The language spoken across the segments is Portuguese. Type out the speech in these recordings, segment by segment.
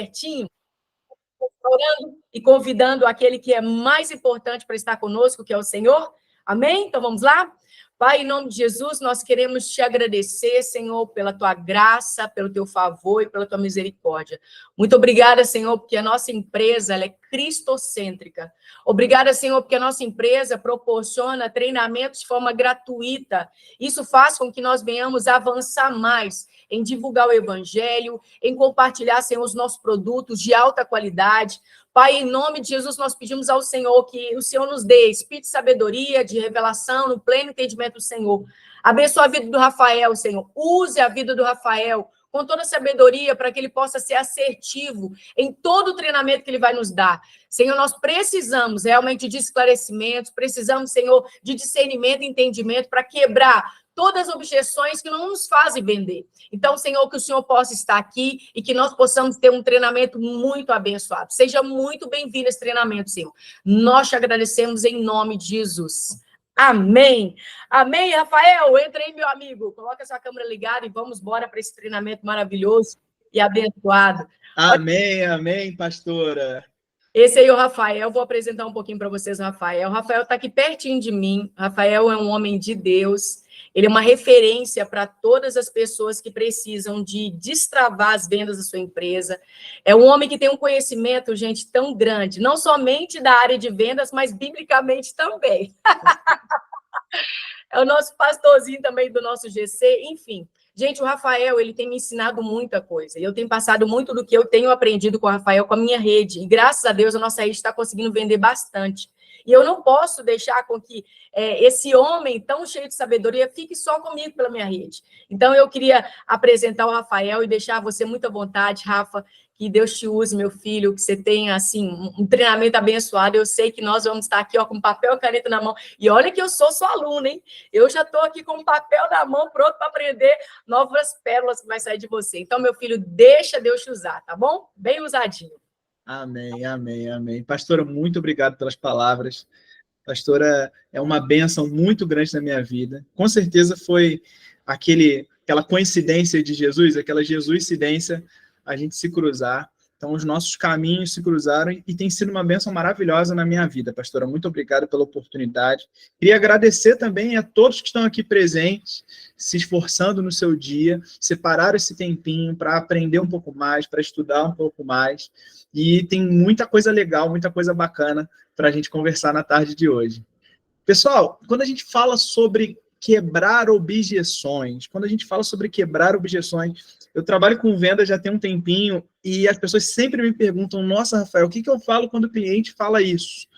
certinho, orando e convidando aquele que é mais importante para estar conosco, que é o Senhor. Amém? Então vamos lá? Pai, em nome de Jesus, nós queremos te agradecer, Senhor, pela tua graça, pelo teu favor e pela tua misericórdia. Muito obrigada, Senhor, porque a nossa empresa ela é cristocêntrica. Obrigada, Senhor, porque a nossa empresa proporciona treinamentos de forma gratuita. Isso faz com que nós venhamos avançar mais em divulgar o evangelho, em compartilhar, Senhor, os nossos produtos de alta qualidade. Pai, em nome de Jesus, nós pedimos ao Senhor que o Senhor nos dê espírito de sabedoria, de revelação, no pleno entendimento do Senhor. Abençoa a vida do Rafael, Senhor. Use a vida do Rafael com toda a sabedoria para que ele possa ser assertivo em todo o treinamento que ele vai nos dar. Senhor, nós precisamos realmente de esclarecimentos, precisamos, Senhor, de discernimento e entendimento para quebrar todas as objeções que não nos fazem vender. Então, Senhor, que o Senhor possa estar aqui e que nós possamos ter um treinamento muito abençoado. Seja muito bem-vindo esse treinamento, Senhor. Nós te agradecemos em nome de Jesus. Amém. Amém, Rafael. Entra aí, meu amigo. Coloca essa câmera ligada e vamos embora para esse treinamento maravilhoso e abençoado. Amém, amém, pastora. Esse aí é o Rafael. Vou apresentar um pouquinho para vocês o Rafael. O Rafael está aqui pertinho de mim. O Rafael é um homem de Deus. Ele é uma referência para todas as pessoas que precisam de destravar as vendas da sua empresa. É um homem que tem um conhecimento, gente, tão grande, não somente da área de vendas, mas biblicamente também. É o nosso pastorzinho também do nosso GC, enfim. Gente, o Rafael, ele tem me ensinado muita coisa. E eu tenho passado muito do que eu tenho aprendido com o Rafael, com a minha rede. E graças a Deus, a nossa rede está conseguindo vender bastante. E eu não posso deixar com que esse homem tão cheio de sabedoria fique só comigo pela minha rede. Então, eu queria apresentar o Rafael e deixar você muito à vontade, Rafa, que Deus te use, meu filho, que você tenha, assim, um treinamento abençoado. Eu sei que nós vamos estar aqui, ó, com papel e caneta na mão. E olha que eu sou sua aluna, hein? Eu já estou aqui com papel na mão, pronto para aprender novas pérolas que vai sair de você. Então, meu filho, deixa Deus te usar, tá bom? Bem usadinho. Amém, amém, amém. Pastora, muito obrigado pelas palavras. Pastora, é uma bênção muito grande na minha vida. Com certeza foi aquela coincidência de Jesus, aquela Jesuscidência, a gente se cruzar. Então, os nossos caminhos se cruzaram e tem sido uma bênção maravilhosa na minha vida, pastora. Muito obrigado pela oportunidade. Queria agradecer também a todos que estão aqui presentes, se esforçando no seu dia, separaram esse tempinho para aprender um pouco mais, para estudar um pouco mais. E tem muita coisa legal, muita coisa bacana para a gente conversar na tarde de hoje. Pessoal, quando a gente fala sobre quebrar objeções, eu trabalho com venda já tem um tempinho e as pessoas sempre me perguntam, nossa, Rafael, o que eu falo quando o cliente fala isso?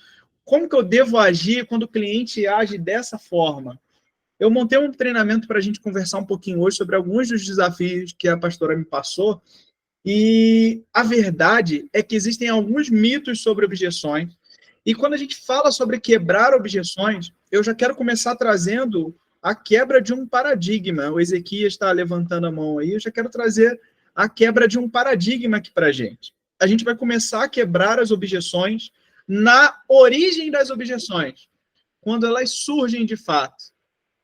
Como que eu devo agir quando o cliente age dessa forma? Eu montei um treinamento para a gente conversar um pouquinho hoje sobre alguns dos desafios que a pastora me passou e a verdade é que existem alguns mitos sobre objeções. E quando a gente fala sobre quebrar objeções, eu já quero começar trazendo a quebra de um paradigma. O Ezequias está levantando a mão aí, eu já quero trazer a quebra de um paradigma aqui para a gente. A gente vai começar a quebrar as objeções na origem das objeções, quando elas surgem de fato.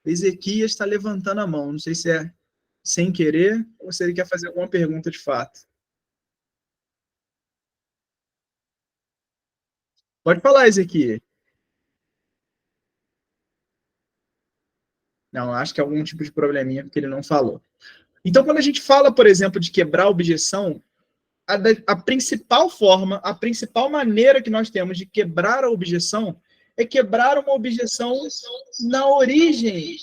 Ezequias está levantando a mão, não sei se é sem querer ou se ele quer fazer alguma pergunta de fato. Pode falar, Ezequias. Não, acho que é algum tipo de probleminha porque ele não falou. Então, quando a gente fala, por exemplo, de quebrar a objeção, a principal forma, a principal maneira que nós temos de quebrar a objeção é quebrar uma objeção na origem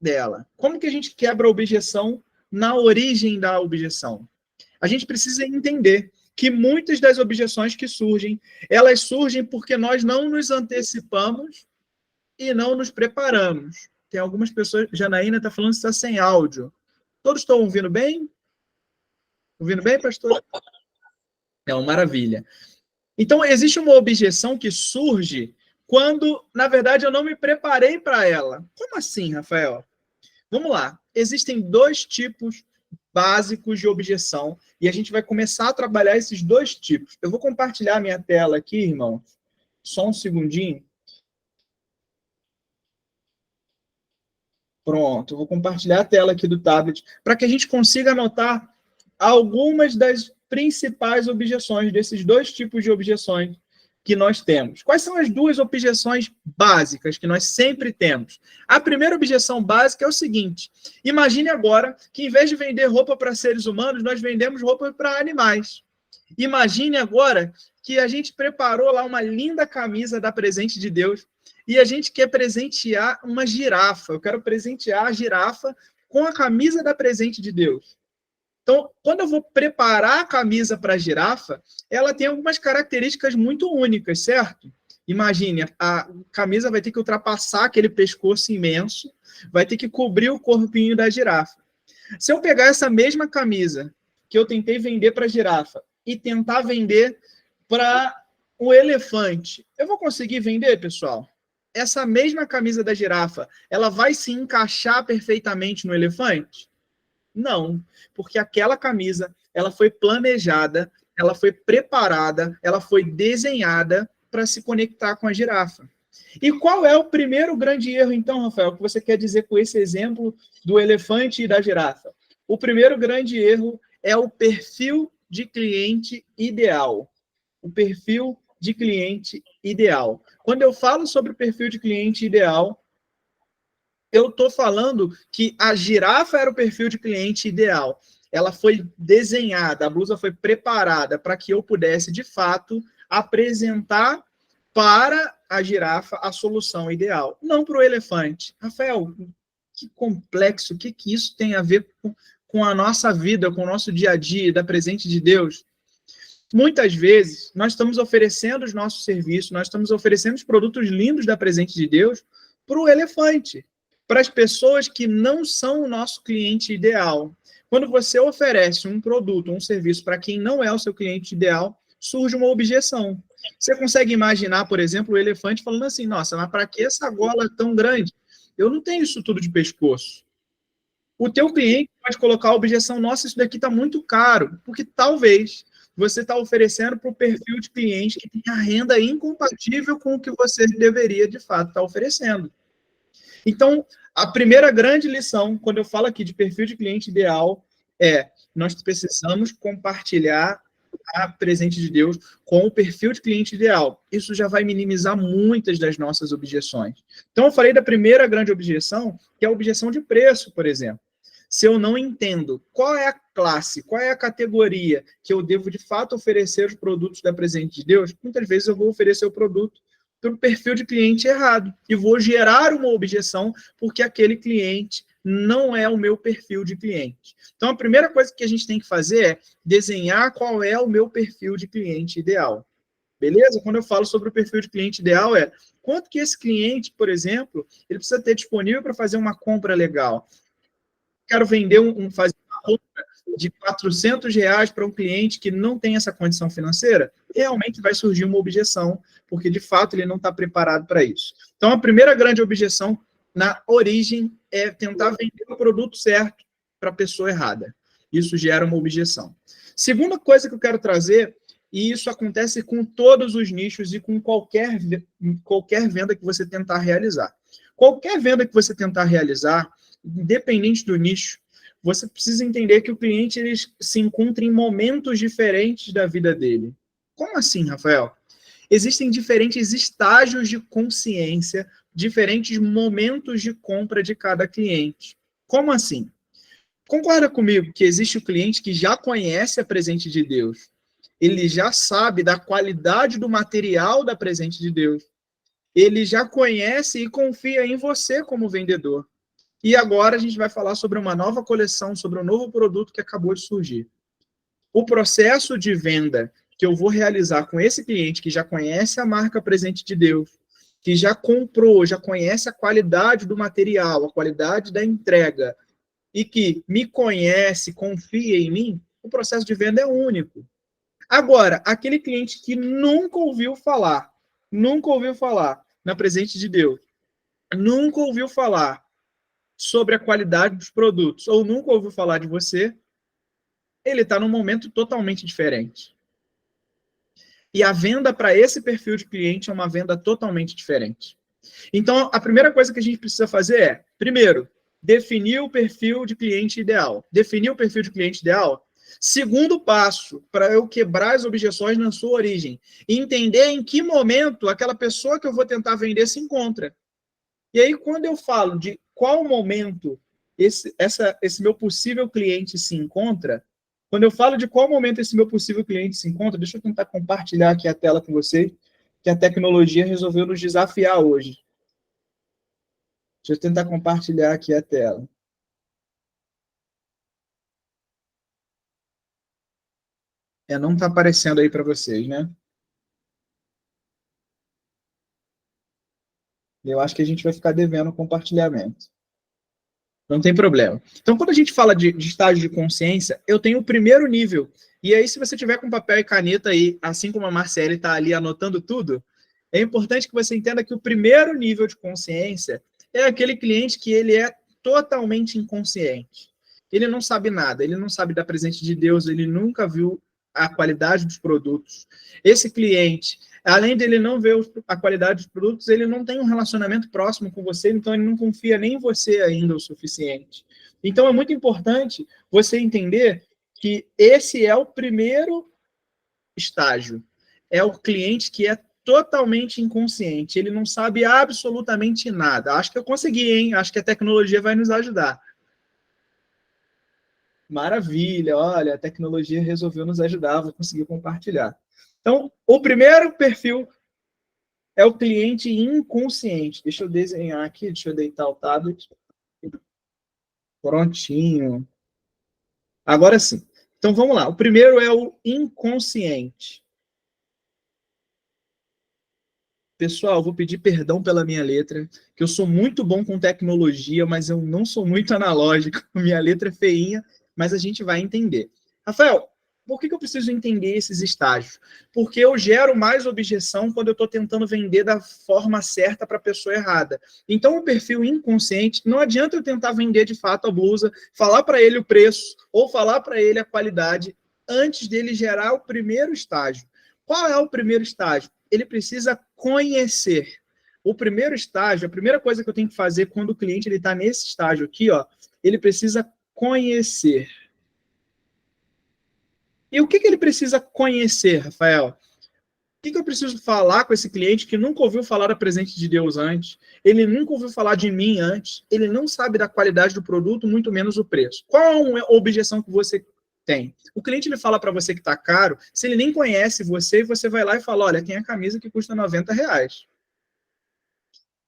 dela. Como que a gente quebra a objeção na origem da objeção? A gente precisa entender que muitas das objeções que surgem, elas surgem porque nós não nos antecipamos e não nos preparamos. Tem algumas pessoas, Janaína está falando que está sem áudio. Todos estão ouvindo bem? Ouvindo bem, pastor? É uma maravilha. Então, existe uma objeção que surge quando, na verdade, eu não me preparei para ela. Como assim, Rafael? Vamos lá. Existem dois tipos básicos de objeção e a gente vai começar a trabalhar esses dois tipos. Eu vou compartilhar minha tela aqui, irmão. Só um segundinho. Pronto, eu vou compartilhar a tela aqui do tablet para que a gente consiga anotar algumas das principais objeções, desses dois tipos de objeções que nós temos. Quais são as duas objeções básicas que nós sempre temos? A primeira objeção básica é o seguinte: imagine agora que, em vez de vender roupa para seres humanos, nós vendemos roupa para animais. Imagine agora que a gente preparou lá uma linda camisa da Presente de Deus e a gente quer presentear uma girafa. Eu quero presentear a girafa com a camisa da Presente de Deus. Então, quando eu vou preparar a camisa para a girafa, ela tem algumas características muito únicas, certo? Imagine, a camisa vai ter que ultrapassar aquele pescoço imenso, vai ter que cobrir o corpinho da girafa. Se eu pegar essa mesma camisa que eu tentei vender para a girafa e tentar vender para o elefante, eu vou conseguir vender, pessoal? Essa mesma camisa da girafa, ela vai se encaixar perfeitamente no elefante? Não, porque aquela camisa, ela foi planejada, ela foi preparada, ela foi desenhada para se conectar com a girafa. E qual é o primeiro grande erro, então, Rafael, que você quer dizer com esse exemplo do elefante e da girafa? O primeiro grande erro é o perfil de cliente ideal. O perfil de cliente ideal. Quando eu falo sobre o perfil de cliente ideal, eu estou falando que a girafa era o perfil de cliente ideal. Ela foi desenhada, a blusa foi preparada para que eu pudesse, de fato, apresentar para a girafa a solução ideal, não para o elefante. Rafael, que complexo, o que isso tem a ver com a nossa vida, com o nosso dia a dia, da Presente de Deus? Muitas vezes, nós estamos oferecendo os nossos serviços, nós estamos oferecendo os produtos lindos da Presente de Deus para o elefante, para as pessoas que não são o nosso cliente ideal. Quando você oferece um produto, um serviço para quem não é o seu cliente ideal, surge uma objeção. Você consegue imaginar, por exemplo, o elefante falando assim: nossa, mas para que essa gola tão grande? Eu não tenho isso tudo de pescoço. O teu cliente pode colocar a objeção: nossa, isso daqui está muito caro, porque talvez você está oferecendo para o perfil de cliente que tem a renda incompatível com o que você deveria, de fato, estar oferecendo. Então, a primeira grande lição, quando eu falo aqui de perfil de cliente ideal, é: nós precisamos compartilhar a Presente de Deus com o perfil de cliente ideal. Isso já vai minimizar muitas das nossas objeções. Então, eu falei da primeira grande objeção, que é a objeção de preço, por exemplo. Se eu não entendo qual é a classe, qual é a categoria que eu devo, de fato, oferecer os produtos da Presente de Deus, muitas vezes eu vou oferecer o produto para o perfil de cliente errado e vou gerar uma objeção porque aquele cliente não é o meu perfil de cliente. Então, a primeira coisa que a gente tem que fazer é desenhar qual é o meu perfil de cliente ideal. Beleza? Quando eu falo sobre o perfil de cliente ideal, é quanto que esse cliente, por exemplo, ele precisa ter disponível para fazer uma compra legal. Quero vender fazer uma compra de R$400 para um cliente que não tem essa condição financeira, realmente vai surgir uma objeção, porque, de fato, ele não está preparado para isso. Então, a primeira grande objeção na origem é tentar vender o produto certo para a pessoa errada. Isso gera uma objeção. Segunda coisa que eu quero trazer, e isso acontece com todos os nichos e com qualquer venda que você tentar realizar. Qualquer venda que você tentar realizar, independente do nicho, você precisa entender que o cliente ele se encontra em momentos diferentes da vida dele. Como assim, Rafael? Existem diferentes estágios de consciência, diferentes momentos de compra de cada cliente. Como assim? Concorda comigo que existe o cliente que já conhece a Presente de Deus, ele já sabe da qualidade do material da Presente de Deus, ele já conhece e confia em você como vendedor. E agora a gente vai falar sobre uma nova coleção, sobre um novo produto que acabou de surgir. O processo de venda que eu vou realizar com esse cliente que já conhece a marca Presente de Deus, que já comprou, já conhece a qualidade do material, a qualidade da entrega, e que me conhece, confia em mim, o processo de venda é único. Agora, aquele cliente que nunca ouviu falar na Presente de Deus, nunca ouviu falar sobre a qualidade dos produtos, ou nunca ouviu falar de você, ele está num momento totalmente diferente. E a venda para esse perfil de cliente é uma venda totalmente diferente. Então, a primeira coisa que a gente precisa fazer é, primeiro, definir o perfil de cliente ideal. Definir o perfil de cliente ideal Segundo passo, para eu quebrar as objeções na sua origem, entender em que momento aquela pessoa que eu vou tentar vender se encontra. E aí, quando eu falo de qual momento esse meu possível cliente se encontra, quando eu falo de qual momento esse meu possível cliente se encontra, deixa eu tentar compartilhar aqui a tela com vocês, que a tecnologia resolveu nos desafiar hoje. Deixa eu tentar compartilhar aqui a tela. Não está aparecendo aí para vocês, né? Eu acho que a gente vai ficar devendo o compartilhamento. Não tem problema. Então, quando a gente fala de estágio de consciência, eu tenho o primeiro nível. E aí, se você tiver com papel e caneta aí, assim como a Marcele está ali anotando tudo, é importante que você entenda que o primeiro nível de consciência é aquele cliente que ele é totalmente inconsciente. Ele não sabe nada, ele não sabe da presença de Deus, ele nunca viu a qualidade dos produtos. Esse cliente, além dele não ver a qualidade dos produtos, ele não tem um relacionamento próximo com você, então ele não confia nem em você ainda o suficiente. Então é muito importante você entender que esse é o primeiro estágio. É o cliente que é totalmente inconsciente, ele não sabe absolutamente nada. Acho que eu consegui, hein? Acho que a tecnologia vai nos ajudar. Maravilha, olha, a tecnologia resolveu nos ajudar, vou conseguir compartilhar. Então, o primeiro perfil é o cliente inconsciente. Deixa eu desenhar aqui, deixa eu deitar o tablet. Prontinho. Agora sim. Então, vamos lá. O primeiro é o inconsciente. Pessoal, vou pedir perdão pela minha letra, que eu sou muito bom com tecnologia, mas eu não sou muito analógico. Minha letra é feinha, mas a gente vai entender. Rafael, por que eu preciso entender esses estágios? Porque eu gero mais objeção quando eu estou tentando vender da forma certa para a pessoa errada. Então, o perfil inconsciente, não adianta eu tentar vender de fato a blusa, falar para ele o preço ou falar para ele a qualidade antes dele gerar o primeiro estágio. Qual é o primeiro estágio? Ele precisa conhecer. O primeiro estágio, a primeira coisa que eu tenho que fazer quando o cliente está nesse estágio aqui, ó, ele precisa conhecer. E o que ele precisa conhecer, Rafael? O que eu preciso falar com esse cliente que nunca ouviu falar da presente de Deus antes? Ele nunca ouviu falar de mim antes? Ele não sabe da qualidade do produto, muito menos o preço. Qual é a objeção que você tem? O cliente ele fala para você que está caro, se ele nem conhece você, você vai lá e fala, olha, tem a camisa que custa R$90.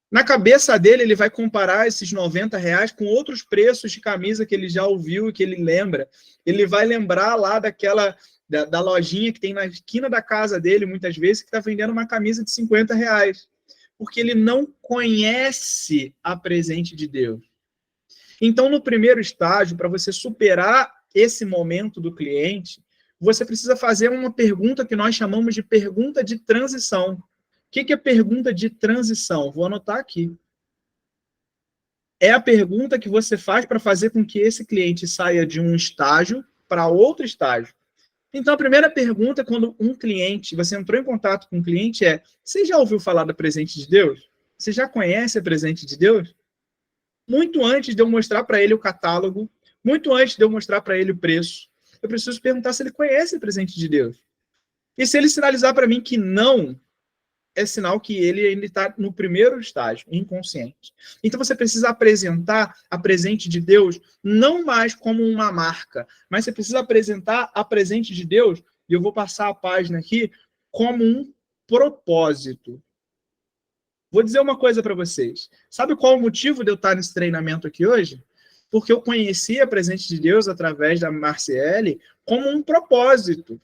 Na cabeça dele, ele vai comparar esses R$90 com outros preços de camisa que ele já ouviu e que ele lembra. Ele vai lembrar lá da lojinha que tem na esquina da casa dele, muitas vezes, que está vendendo uma camisa de R$50. Porque ele não conhece a presente de Deus. Então, no primeiro estágio, para você superar esse momento do cliente, você precisa fazer uma pergunta que nós chamamos de pergunta de transição. O que é pergunta de transição? Vou anotar aqui. É a pergunta que você faz para fazer com que esse cliente saia de um estágio para outro estágio. Então, a primeira pergunta, quando você entrou em contato com um cliente, é: você já ouviu falar da presente de Deus? Você já conhece a presente de Deus? Muito antes de eu mostrar para ele o catálogo, muito antes de eu mostrar para ele o preço, eu preciso perguntar se ele conhece a presente de Deus. E se ele sinalizar para mim que não, é sinal que ele ainda está no primeiro estágio, inconsciente. Então você precisa apresentar a presente de Deus não mais como uma marca, mas você precisa apresentar a presente de Deus, e eu vou passar a página aqui, como um propósito. Vou dizer uma coisa para vocês. Sabe qual o motivo de eu estar nesse treinamento aqui hoje? Porque eu conheci a presente de Deus através da Marciele como um propósito.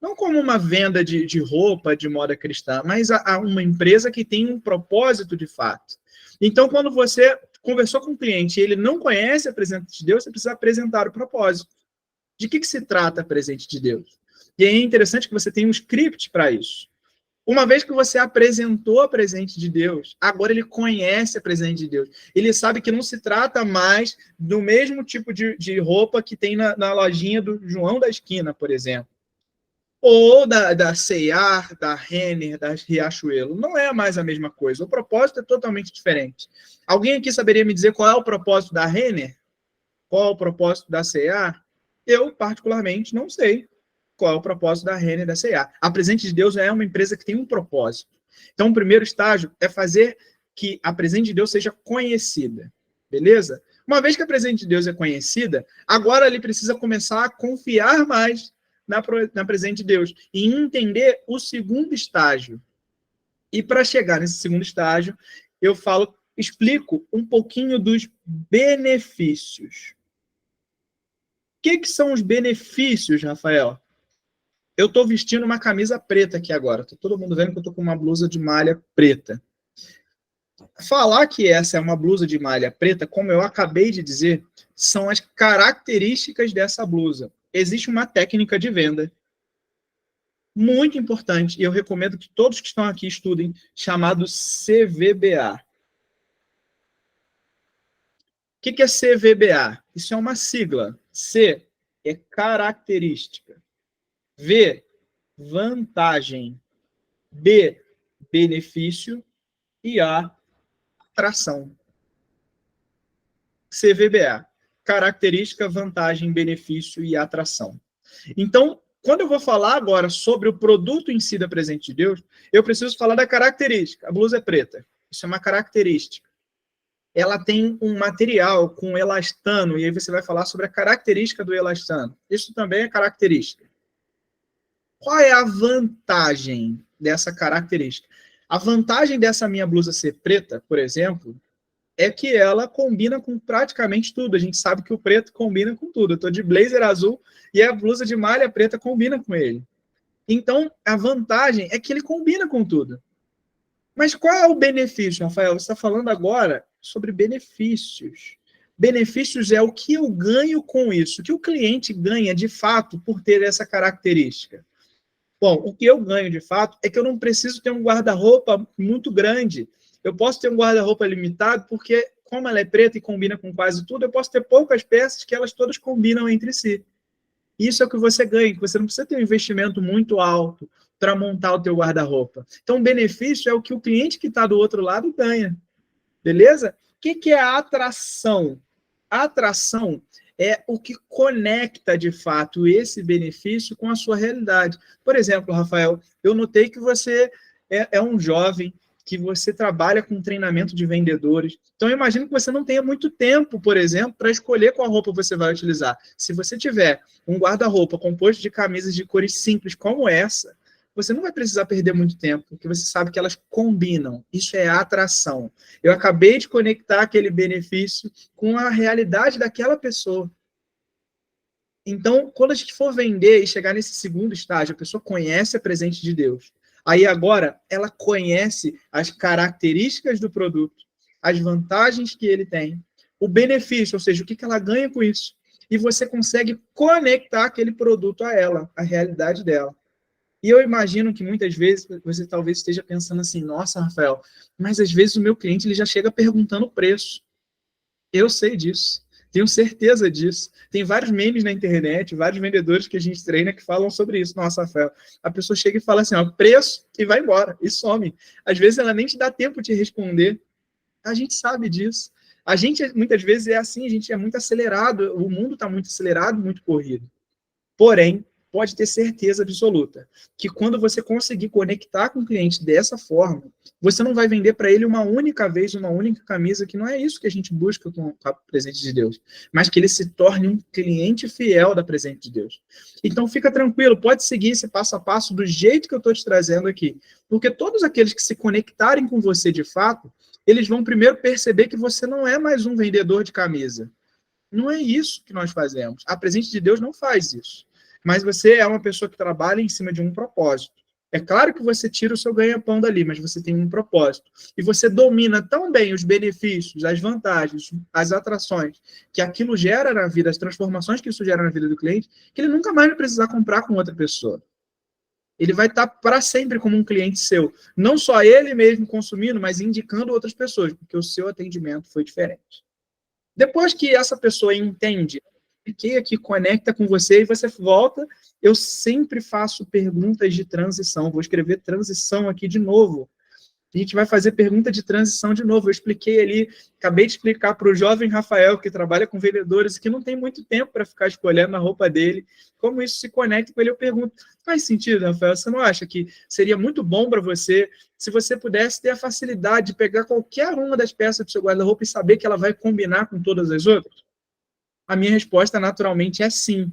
Não como uma venda de roupa, de moda cristã, mas uma empresa que tem um propósito de fato. Então, quando você conversou com um cliente e ele não conhece a presente de Deus, você precisa apresentar o propósito. De que se trata a presente de Deus? E é interessante que você tenha um script para isso. Uma vez que você apresentou a presente de Deus, agora ele conhece a presente de Deus. Ele sabe que não se trata mais do mesmo tipo de roupa que tem na lojinha do João da esquina, por exemplo. Ou da C&A, da Renner, da Riachuelo. Não é mais a mesma coisa. O propósito é totalmente diferente. Alguém aqui saberia me dizer qual é o propósito da Renner? Qual é o propósito da C&A? Eu, particularmente, não sei qual é o propósito da Renner e da C&A. A Presente de Deus é uma empresa que tem um propósito. Então, o primeiro estágio é fazer que a Presente de Deus seja conhecida. Beleza? Uma vez que a Presente de Deus é conhecida, agora ele precisa começar a confiar mais na Presente de Deus e entender o segundo estágio. E para chegar nesse segundo estágio, eu explico um pouquinho dos benefícios. O que são os benefícios, Rafael? Eu estou vestindo uma camisa preta aqui agora. Tá todo mundo vendo que eu estou com uma blusa de malha preta. Falar que essa é uma blusa de malha preta, como eu acabei de dizer, são as características dessa blusa. Existe uma técnica de venda muito importante, e eu recomendo que todos que estão aqui estudem, chamado CVBA. O que é CVBA? Isso é uma sigla. C é característica. V, vantagem. B, benefício. E A, atração. CVBA. Característica, vantagem, benefício e atração. Então, quando eu vou falar agora sobre o produto em si da Presente de Deus, eu preciso falar da característica. A blusa é preta. Isso é uma característica. Ela tem um material com elastano, e aí você vai falar sobre a característica do elastano. Isso também é característica. Qual é a vantagem dessa característica? A vantagem dessa minha blusa ser preta, por exemplo, é que ela combina com praticamente tudo. A gente sabe que o preto combina com tudo. Eu estou de blazer azul e a blusa de malha preta combina com ele. Então, a vantagem é que ele combina com tudo. Mas qual é o benefício, Rafael? Você está falando agora sobre benefícios. Benefícios é o que eu ganho com isso. O que o cliente ganha, de fato, por ter essa característica? Bom, o que eu ganho, de fato, é que eu não preciso ter um guarda-roupa muito grande. Eu posso ter um guarda-roupa limitado, porque, como ela é preta e combina com quase tudo, eu posso ter poucas peças que elas todas combinam entre si. Isso é o que você ganha, que você não precisa ter um investimento muito alto para montar o teu guarda-roupa. Então, o benefício é o que o cliente que está do outro lado ganha. Beleza? O que é a atração? A atração é o que conecta, de fato, esse benefício com a sua realidade. Por exemplo, Rafael, eu notei que você é um jovem, que você trabalha com treinamento de vendedores. Então, eu imagino que você não tenha muito tempo, por exemplo, para escolher qual roupa você vai utilizar. Se você tiver um guarda-roupa composto de camisas de cores simples como essa, você não vai precisar perder muito tempo, porque você sabe que elas combinam. Isso é atração. Eu acabei de conectar aquele benefício com a realidade daquela pessoa. Então, quando a gente for vender e chegar nesse segundo estágio, a pessoa conhece a Presente de Deus. Aí agora, ela conhece as características do produto, as vantagens que ele tem, o benefício, ou seja, o que ela ganha com isso. E você consegue conectar aquele produto a ela, a realidade dela. E eu imagino que muitas vezes você talvez esteja pensando assim, nossa, Rafael, mas às vezes o meu cliente ele já chega perguntando o preço. Eu sei disso. Tenho certeza disso. Tem vários memes na internet, vários vendedores que a gente treina que falam sobre isso. Nossa, Rafael, a pessoa chega e fala assim, ó, preço, e vai embora, e some. Às vezes ela nem te dá tempo de responder. A gente sabe disso. A gente, muitas vezes, é assim, a gente é muito acelerado, o mundo está muito acelerado, muito corrido. Porém, pode ter certeza absoluta que quando você conseguir conectar com o cliente dessa forma, você não vai vender para ele uma única vez, uma única camisa, que não é isso que a gente busca com a Presente de Deus, mas que ele se torne um cliente fiel da Presente de Deus. Então, fica tranquilo, pode seguir esse passo a passo do jeito que eu estou te trazendo aqui, porque todos aqueles que se conectarem com você de fato, eles vão primeiro perceber que você não é mais um vendedor de camisa. Não é isso que nós fazemos. A Presente de Deus não faz isso. Mas você é uma pessoa que trabalha em cima de um propósito. É claro que você tira o seu ganha-pão dali, mas você tem um propósito. E você domina tão bem os benefícios, as vantagens, as atrações que aquilo gera na vida, as transformações que isso gera na vida do cliente, que ele nunca mais vai precisar comprar com outra pessoa. Ele vai estar para sempre como um cliente seu. Não só ele mesmo consumindo, mas indicando outras pessoas, porque o seu atendimento foi diferente. Depois que essa pessoa entende que aqui conecta com você e você volta, eu sempre faço perguntas de transição. Vou escrever transição aqui de novo. A gente vai fazer pergunta de transição de novo. Eu expliquei ali, acabei de explicar para o jovem Rafael, que trabalha com vendedores e que não tem muito tempo para ficar escolhendo a roupa dele, como isso se conecta com ele. Eu pergunto, faz sentido, Rafael? Você não acha que seria muito bom para você se você pudesse ter a facilidade de pegar qualquer uma das peças do seu guarda-roupa e saber que ela vai combinar com todas as outras? A minha resposta, naturalmente, é sim.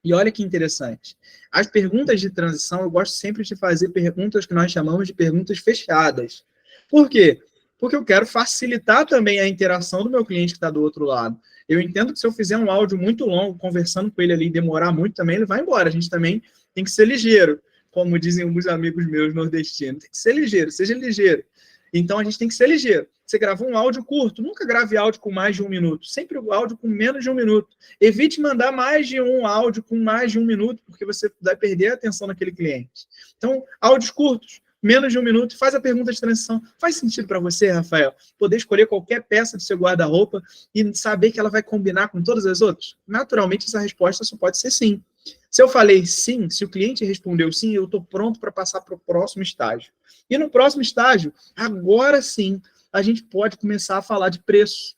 E olha que interessante. As perguntas de transição, eu gosto sempre de fazer perguntas que nós chamamos de perguntas fechadas. Por quê? Porque eu quero facilitar também a interação do meu cliente que está do outro lado. Eu entendo que se eu fizer um áudio muito longo, conversando com ele ali, e demorar muito também, ele vai embora. A gente também tem que ser ligeiro, como dizem alguns amigos meus nordestinos. Tem que ser ligeiro, seja ligeiro. Então, a gente tem que ser ligeiro. Você gravou um áudio curto, nunca grave áudio com mais de 1 minuto. Sempre o áudio com menos de 1 minuto. Evite mandar mais de um áudio com mais de 1 minuto, porque você vai perder a atenção daquele cliente. Então, áudios curtos, menos de 1 minuto, faz a pergunta de transição. Faz sentido para você, Rafael, poder escolher qualquer peça do seu guarda-roupa e saber que ela vai combinar com todas as outras? Naturalmente, essa resposta só pode ser sim. Se eu falei sim, se o cliente respondeu sim, eu estou pronto para passar para o próximo estágio. E no próximo estágio, agora sim, a gente pode começar a falar de preço.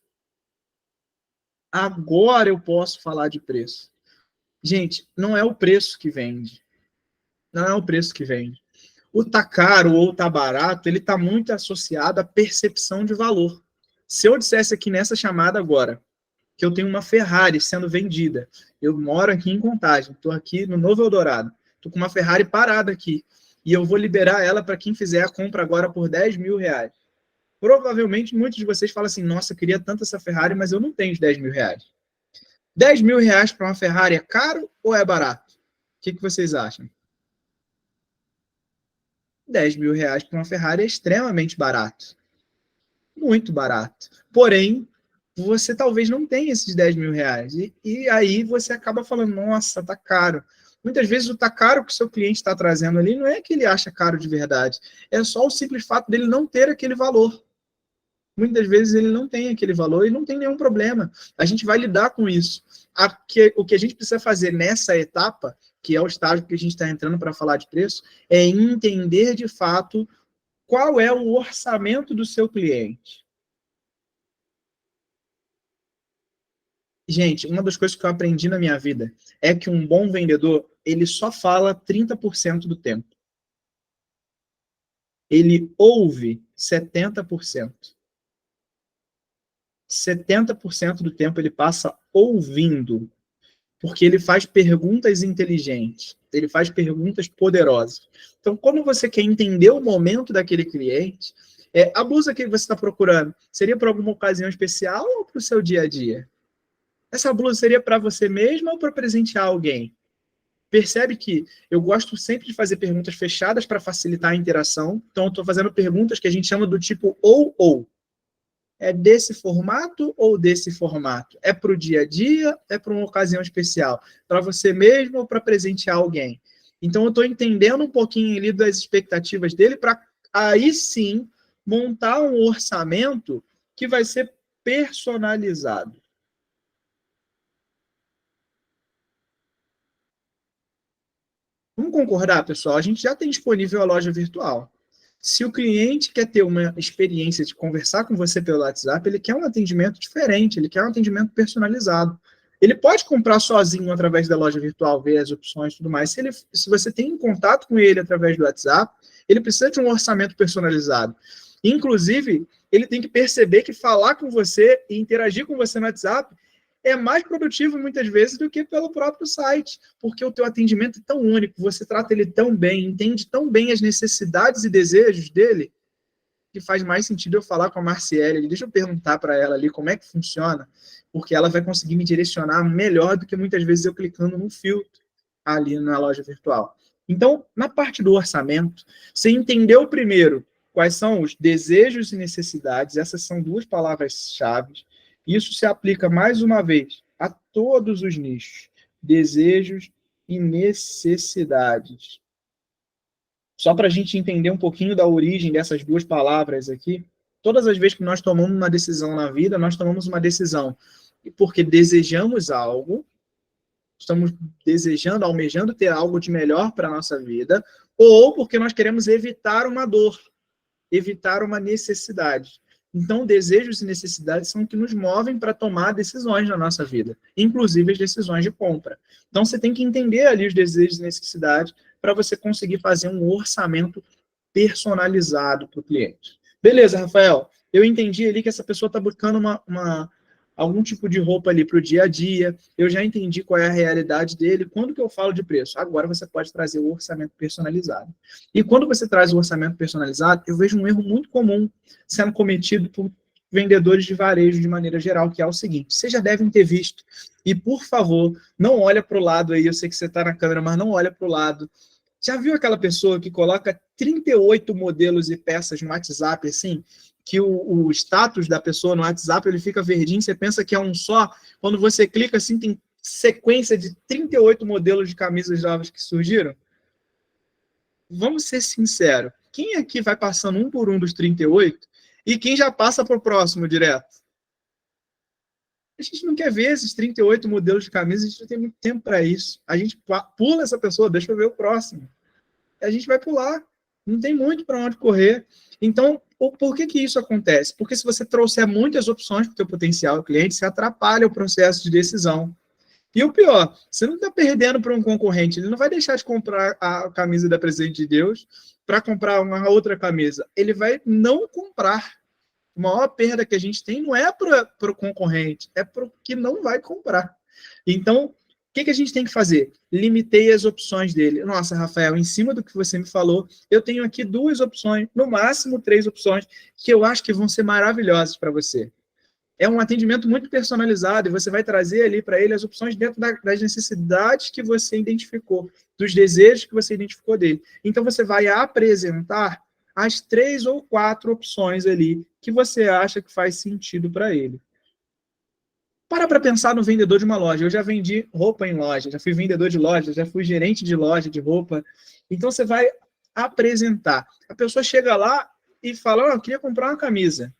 Agora eu posso falar de preço. Gente, não é o preço que vende. Não é o preço que vende. O tá caro ou tá barato, ele está muito associado à percepção de valor. Se eu dissesse aqui nessa chamada agora, que eu tenho uma Ferrari sendo vendida, eu moro aqui em Contagem, estou aqui no Novo Eldorado, estou com uma Ferrari parada aqui, e eu vou liberar ela para quem fizer a compra agora por R$10 mil. Provavelmente muitos de vocês falam assim, nossa, eu queria tanto essa Ferrari, mas eu não tenho os R$10 mil. R$10 mil para uma Ferrari é caro ou é barato? O que vocês acham? R$10 mil para uma Ferrari é extremamente barato. Muito barato. Porém, você talvez não tenha esses R$10 mil. E aí você acaba falando, nossa, tá caro. Muitas vezes o tá caro que o seu cliente está trazendo ali não é que ele acha caro de verdade. É só o simples fato dele não ter aquele valor. Muitas vezes ele não tem aquele valor e não tem nenhum problema. A gente vai lidar com isso. O que a gente precisa fazer nessa etapa, que é o estágio que a gente está entrando para falar de preço, é entender de fato qual é o orçamento do seu cliente. Gente, uma das coisas que eu aprendi na minha vida é que um bom vendedor, ele só fala 30% do tempo. Ele ouve 70%. 70% do tempo ele passa ouvindo, porque ele faz perguntas inteligentes, ele faz perguntas poderosas. Então, como você quer entender o momento daquele cliente, a blusa que você está procurando, seria para alguma ocasião especial ou para o seu dia a dia? Essa blusa seria para você mesmo ou para presentear alguém? Percebe que eu gosto sempre de fazer perguntas fechadas para facilitar a interação. Então, eu estou fazendo perguntas que a gente chama do tipo ou. É desse formato ou desse formato? É para o dia a dia? É para uma ocasião especial? Para você mesmo ou para presentear alguém? Então, eu estou entendendo um pouquinho ali das expectativas dele para aí sim montar um orçamento que vai ser personalizado. Vamos concordar, pessoal? A gente já tem disponível a loja virtual. Se o cliente quer ter uma experiência de conversar com você pelo WhatsApp, ele quer um atendimento diferente, ele quer um atendimento personalizado. Ele pode comprar sozinho através da loja virtual, ver as opções e tudo mais. Se você tem um contato com ele através do WhatsApp, ele precisa de um orçamento personalizado. Inclusive, ele tem que perceber que falar com você e interagir com você no WhatsApp é mais produtivo muitas vezes do que pelo próprio site, porque o teu atendimento é tão único, você trata ele tão bem, entende tão bem as necessidades e desejos dele, que faz mais sentido eu falar com a Marciele, deixa eu perguntar para ela ali como é que funciona, porque ela vai conseguir me direcionar melhor do que muitas vezes eu clicando num filtro ali na loja virtual. Então, na parte do orçamento, você entendeu primeiro quais são os desejos e necessidades, essas são duas palavras-chave. Isso se aplica, mais uma vez, a todos os nichos, desejos e necessidades. Só para a gente entender um pouquinho da origem dessas duas palavras aqui, todas as vezes que nós tomamos uma decisão na vida, nós tomamos uma decisão porque desejamos algo, estamos desejando, almejando ter algo de melhor para a nossa vida, ou porque nós queremos evitar uma dor. evitar uma necessidade. Então, desejos e necessidades são o que nos movem para tomar decisões na nossa vida, inclusive as decisões de compra. Então, você tem que entender ali os desejos e necessidades para você conseguir fazer um orçamento personalizado para o cliente. Beleza, Rafael, eu entendi ali que essa pessoa está buscando algum tipo de roupa ali para o dia a dia, eu já entendi qual é a realidade dele. Quando que eu falo de preço? Agora você pode trazer o orçamento personalizado. E quando você traz o orçamento personalizado, eu vejo um erro muito comum sendo cometido por vendedores de varejo de maneira geral, que é o seguinte: vocês já devem ter visto, e por favor, não olha para o lado aí, eu sei que você está na câmera, mas não olha para o lado. Já viu aquela pessoa que coloca 38 modelos e peças no WhatsApp, assim, que o status da pessoa no WhatsApp ele fica verdinho, você pensa que é um só, quando você clica assim, tem sequência de 38 modelos de camisas novas que surgiram? Vamos ser sinceros, quem aqui vai passando um por um dos 38 e quem já passa para o próximo direto? A gente não quer ver esses 38 modelos de camisas, a gente não tem muito tempo para isso. A gente pula essa pessoa, deixa eu ver o próximo. A gente vai pular, não tem muito para onde correr. Então, por que isso acontece? Porque se você trouxer muitas opções para o seu potencial cliente, você atrapalha o processo de decisão. E o pior, você não está perdendo para um concorrente, ele não vai deixar de comprar a camisa da Presente de Deus para comprar uma outra camisa. Ele vai não comprar. A maior perda que a gente tem não é para o concorrente, é para o que não vai comprar. Então, o que a gente tem que fazer? Limitei as opções dele. Nossa, Rafael, em cima do que você me falou, eu tenho aqui 2 opções, no máximo 3 opções, que eu acho que vão ser maravilhosas para você. É um atendimento muito personalizado e você vai trazer ali para ele as opções dentro das necessidades que você identificou, dos desejos que você identificou dele. Então, você vai apresentar as 3 ou 4 opções ali que você acha que faz sentido para ele. Para pensar no vendedor de uma loja. Eu já vendi roupa em loja, já fui vendedor de loja, já fui gerente de loja de roupa. Então, você vai apresentar. A pessoa chega lá e fala, eu queria comprar uma camisa.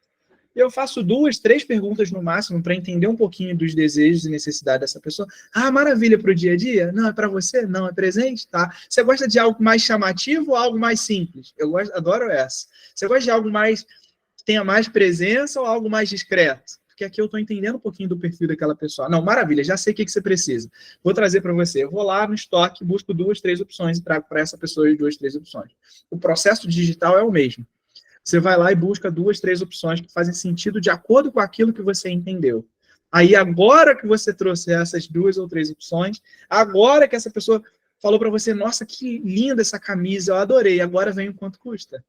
Eu faço 2, 3 perguntas no máximo para entender um pouquinho dos desejos e necessidades dessa pessoa. Ah, maravilha, para o dia a dia? Não, é para você? Não, é presente? Tá. Você gosta de algo mais chamativo ou algo mais simples? Eu adoro essa. Você gosta de algo mais que tenha mais presença ou algo mais discreto? Porque aqui eu estou entendendo um pouquinho do perfil daquela pessoa. Não, maravilha, já sei o que você precisa. Vou trazer para você. Eu vou lá no estoque, busco 2, 3 opções e trago para essa pessoa as 2, 3 opções. O processo digital é o mesmo. Você vai lá e busca 2, 3 opções que fazem sentido de acordo com aquilo que você entendeu. Aí, agora que você trouxe essas 2 ou 3 opções, agora que essa pessoa falou para você, nossa, que linda essa camisa, eu adorei, agora vem o quanto custa.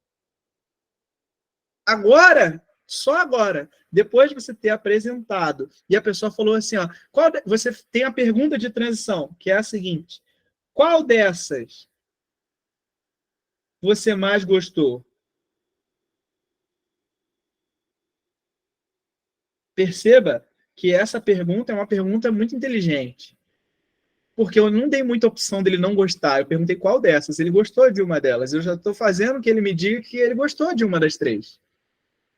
Agora, só agora, depois de você ter apresentado, e a pessoa falou assim, ó, você tem a pergunta de transição, que é a seguinte, qual dessas você mais gostou? Perceba que essa pergunta é uma pergunta muito inteligente. Porque eu não dei muita opção dele não gostar. Eu perguntei qual dessas. Ele gostou de uma delas. Eu já estou fazendo que ele me diga que ele gostou de uma das 3.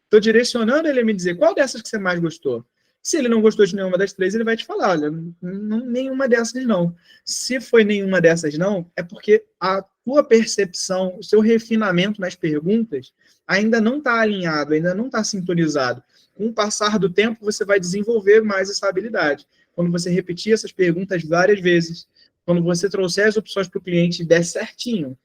Estou direcionando ele a me dizer qual dessas que você mais gostou. Se ele não gostou de nenhuma das 3, ele vai te falar, olha, nenhuma dessas não. Se foi nenhuma dessas não, é porque a tua percepção, o seu refinamento nas perguntas ainda não está alinhado, ainda não está sintonizado. Com o passar do tempo, você vai desenvolver mais essa habilidade. Quando você repetir essas perguntas várias vezes, quando você trouxer as opções para o cliente e der certinho.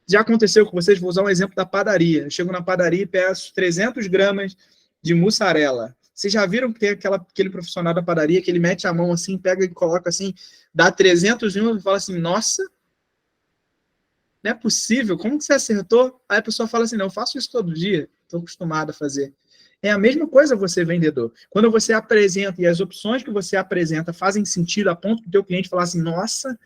Já aconteceu com vocês, vou usar um exemplo da padaria. Eu chego na padaria e peço 300 gramas de mussarela. Vocês já viram que tem aquele profissional da padaria que ele mete a mão assim, pega e coloca assim, dá 301 e fala assim, nossa, não é possível, como que você acertou? Aí a pessoa fala assim, não, eu faço isso todo dia, estou acostumado a fazer. É a mesma coisa você, vendedor. Quando você apresenta e as opções que você apresenta fazem sentido a ponto do teu cliente falar assim, nossa,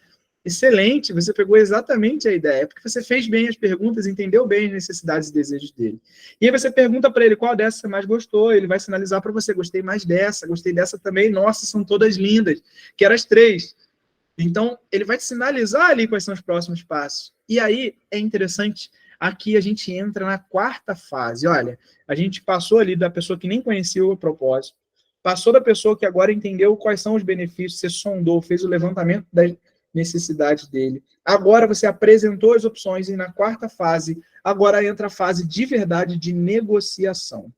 excelente, você pegou exatamente a ideia, porque você fez bem as perguntas, entendeu bem as necessidades e desejos dele. E aí você pergunta para ele qual dessa você mais gostou, ele vai sinalizar para você, gostei mais dessa, gostei dessa também, nossa, são todas lindas, quero as 3. Então, ele vai te sinalizar ali quais são os próximos passos. E aí, é interessante, aqui a gente entra na 4ª fase. Olha, a gente passou ali da pessoa que nem conhecia o propósito, passou da pessoa que agora entendeu quais são os benefícios, você sondou, fez o levantamento necessidade dele. Agora você apresentou as opções e na quarta fase, agora entra a fase de verdade de negociação.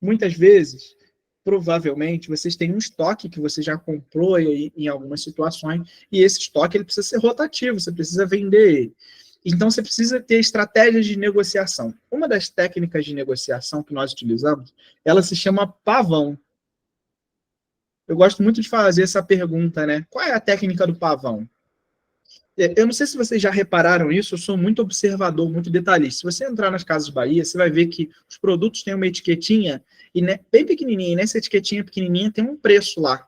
Muitas vezes, provavelmente, vocês têm um estoque que você já comprou em algumas situações, e esse estoque ele precisa ser rotativo, você precisa vender ele. Então, você precisa ter estratégias de negociação. Uma das técnicas de negociação que nós utilizamos, ela se chama pavão. Eu gosto muito de fazer essa pergunta, né? Qual é a técnica do pavão? Eu não sei se vocês já repararam isso, eu sou muito observador, muito detalhista. Se você entrar nas Casas Bahia, você vai ver que os produtos têm uma etiquetinha e bem pequenininha, e nessa etiquetinha pequenininha tem um preço lá.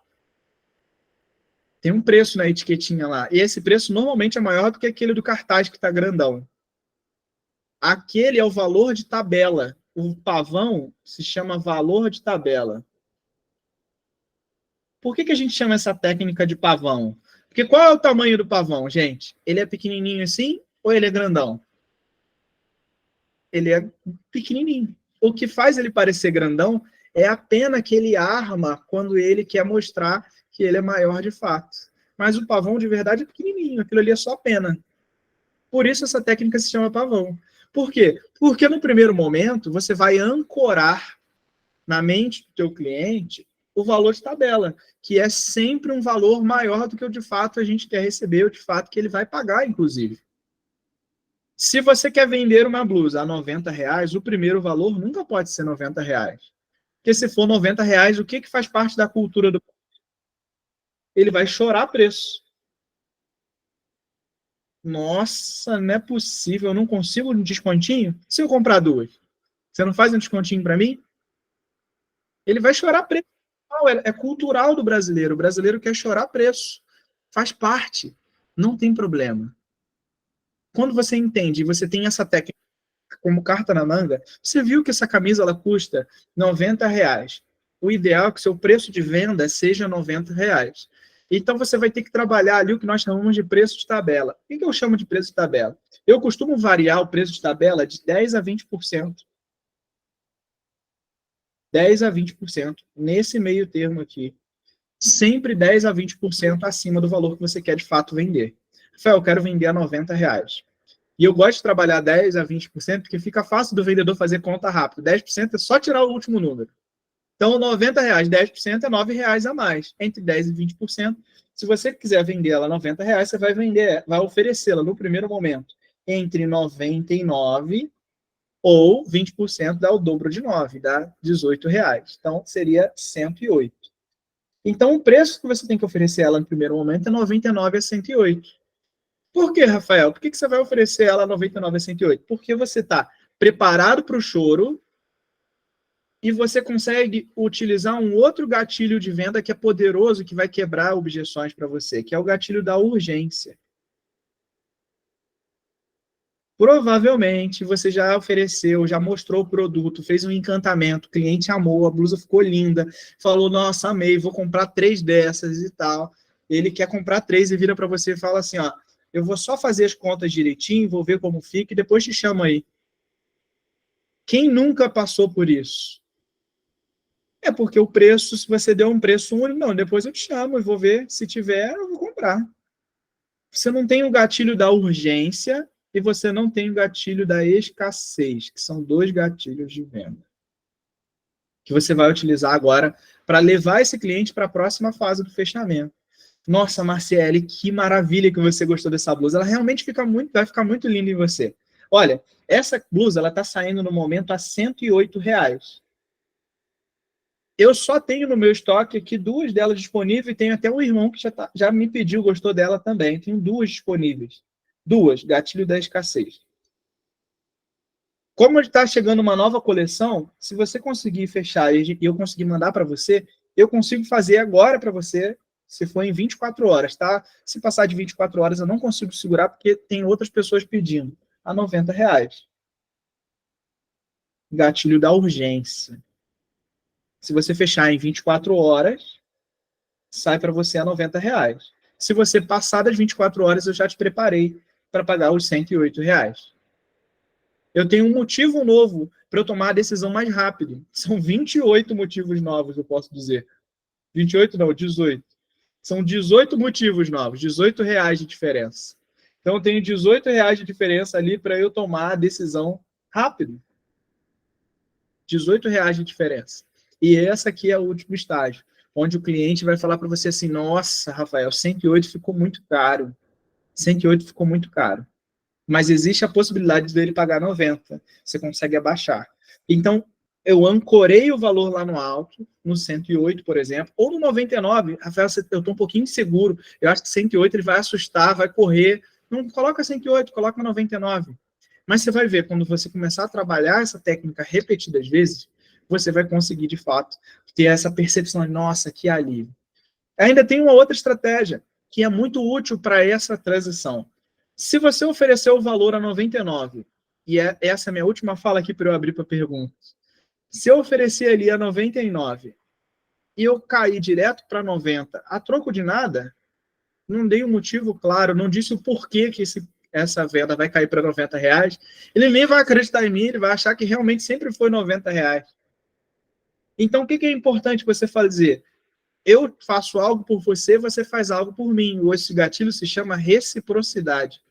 Tem um preço na etiquetinha lá. E esse preço normalmente é maior do que aquele do cartaz que está grandão. Aquele é o valor de tabela. O pavão se chama valor de tabela. Por que a gente chama essa técnica de pavão? Porque qual é o tamanho do pavão, gente? Ele é pequenininho assim ou ele é grandão? Ele é pequenininho. O que faz ele parecer grandão é a pena que ele arma quando ele quer mostrar que ele é maior de fato. Mas o pavão de verdade é pequenininho, aquilo ali é só pena. Por isso essa técnica se chama pavão. Por quê? Porque no primeiro momento você vai ancorar na mente do teu cliente o valor de tabela, que é sempre um valor maior do que o de fato a gente quer receber, o de fato que ele vai pagar, inclusive. Se você quer vender uma blusa a R$90, o primeiro valor nunca pode ser R$90. Porque se for R$90, o que faz parte da cultura do... Ele vai chorar preço. Nossa, não é possível, eu não consigo um descontinho? Se eu comprar duas, você não faz um descontinho para mim? Ele vai chorar preço. É cultural do brasileiro. O brasileiro quer chorar preço. Faz parte. Não tem problema. Quando você entende e você tem essa técnica como carta na manga, você viu que essa camisa ela custa R$90. O ideal é que o seu preço de venda seja R$90. Então você vai ter que trabalhar ali o que nós chamamos de preço de tabela. O que eu chamo de preço de tabela? Eu costumo variar o preço de tabela de 10% a 20%. 10% a 20%, nesse meio termo aqui. Sempre 10% a 20% acima do valor que você quer de fato vender. Rafael, eu quero vender a R$90. E eu gosto de trabalhar 10% a 20%, porque fica fácil do vendedor fazer conta rápido. 10% é só tirar o último número. Então, R$90, 10% é R$9 a mais. Entre 10% e 20%. Se você quiser vender ela a R$90, você vai oferecê-la no primeiro momento entre 99 ou 20% dá o dobro de 9, dá R$18. Então, seria 108. Então, o preço que você tem que oferecer ela no primeiro momento é 99 a 108. Por que, Rafael? Por que você vai oferecer ela 99 a 108? Porque você está preparado para o choro e você consegue utilizar um outro gatilho de venda que é poderoso, que vai quebrar objeções para você, que é o gatilho da urgência. Provavelmente você já ofereceu, já mostrou o produto, fez um encantamento, o cliente amou, a blusa ficou linda, falou, nossa, amei, vou comprar 3 dessas e tal. Ele quer comprar 3 e vira para você e fala assim, ó, eu vou só fazer as contas direitinho, vou ver como fica e depois te chamo aí. Quem nunca passou por isso? É porque o preço, se você deu um preço único, não, depois eu te chamo e vou ver, se tiver, eu vou comprar. Você não tem o gatilho da urgência e você não tem o gatilho da escassez, que são 2 gatilhos de venda. Que você vai utilizar agora para levar esse cliente para a próxima fase do fechamento. Nossa, Marciele, que maravilha que você gostou dessa blusa. Ela realmente vai ficar muito linda em você. Olha, essa blusa ela está saindo no momento a R$108. Eu só tenho no meu estoque aqui 2 delas disponíveis e tenho até um irmão que já me pediu, gostou dela também. Tenho 2 disponíveis. 2, gatilho da escassez. Como está chegando uma nova coleção, se você conseguir fechar e eu conseguir mandar para você, eu consigo fazer agora para você, se for em 24 horas, tá? Se passar de 24 horas, eu não consigo segurar porque tem outras pessoas pedindo a R$90. Gatilho da urgência. Se você fechar em 24 horas, sai para você a R$90. Se você passar das 24 horas, eu já te preparei para pagar os R$108. Eu tenho um motivo novo para eu tomar a decisão mais rápido. São 28 motivos novos, eu posso dizer. 28 não, 18. São 18 motivos novos, R$ 18 de diferença. Então, eu tenho R$ 18 de diferença ali para eu tomar a decisão rápido. R$ 18 de diferença. E essa aqui é o último estágio, onde o cliente vai falar para você assim, nossa, Rafael, 108 ficou muito caro. 108 ficou muito caro. Mas existe a possibilidade dele pagar 90. Você consegue abaixar. Então, eu ancorei o valor lá no alto, no 108, por exemplo, ou no 99. Rafael, eu estou um pouquinho inseguro. Eu acho que 108 ele vai assustar, vai correr. Não coloca 108, coloca 99. Mas você vai ver, quando você começar a trabalhar essa técnica repetidas vezes, você vai conseguir, de fato, ter essa percepção de, nossa, que alívio. Ainda tem uma outra estratégia, que é muito útil para essa transição. Se você oferecer o valor a 99, e essa é a minha última fala aqui para eu abrir para perguntas. Se eu oferecer ali a 99 e eu cair direto para 90, a troco de nada, não dei um motivo claro, não disse o porquê que essa venda vai cair para R$ 90, ele nem vai acreditar em mim, ele vai achar que realmente sempre foi R$ 90. Então, o que é importante você fazer? Eu faço algo por você, você faz algo por mim. Esse gatilho se chama reciprocidade.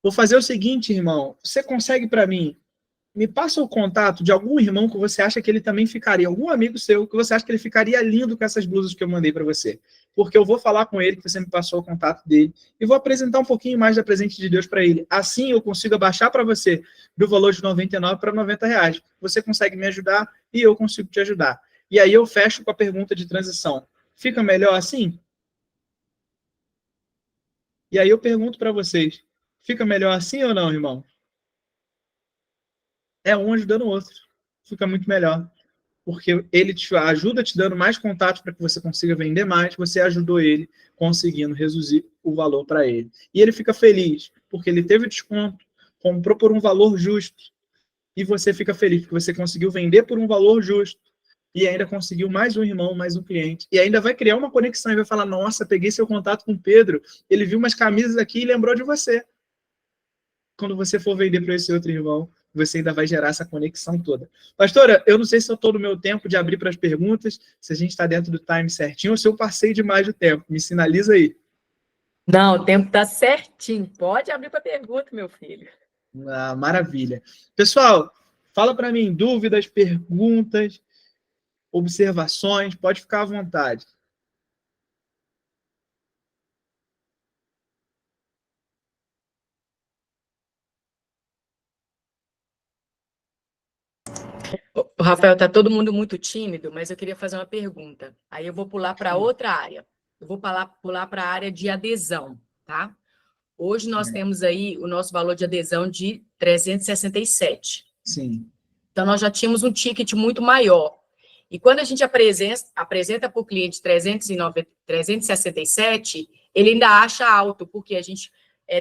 Vou fazer o seguinte, irmão. Você consegue para mim? Me passa o contato de algum irmão que você acha que ele também ficaria, algum amigo seu que você acha que ele ficaria lindo com essas blusas que eu mandei para você. Porque eu vou falar com ele, que você me passou o contato dele, e vou apresentar um pouquinho mais da presente de Deus para ele. Assim eu consigo abaixar para você do valor de 99 para R$ 90. Você consegue me ajudar e eu consigo te ajudar. E aí eu fecho com a pergunta de transição. Fica melhor assim? E aí eu pergunto para vocês, fica melhor assim ou não, irmão? É um ajudando o outro. Fica muito melhor. Porque ele te ajuda te dando mais contatos para que você consiga vender mais, você ajudou ele conseguindo reduzir o valor para ele. E ele fica feliz, porque ele teve desconto, comprou por um valor justo, e você fica feliz, porque você conseguiu vender por um valor justo, e ainda conseguiu mais um irmão, mais um cliente, e ainda vai criar uma conexão, e vai falar, nossa, peguei seu contato com o Pedro, ele viu umas camisas aqui e lembrou de você. Quando você for vender para esse outro irmão, você ainda vai gerar essa conexão toda. Pastora, eu não sei se eu estou no meu tempo de abrir para as perguntas, se a gente está dentro do time certinho ou se eu passei demais do tempo. Me sinaliza aí. Não, o tempo está certinho. Pode abrir para pergunta, meu filho. Ah, maravilha. Pessoal, fala para mim dúvidas, perguntas, observações, pode ficar à vontade. Rafael, está todo mundo muito tímido, mas eu queria fazer uma pergunta. Aí eu vou pular para outra área. Eu vou pular para a área de adesão, tá? Hoje nós temos aí o nosso valor de adesão de 367. Sim. Então, nós já tínhamos um ticket muito maior. E quando a gente apresenta para o cliente 367, ele ainda acha alto, porque a gente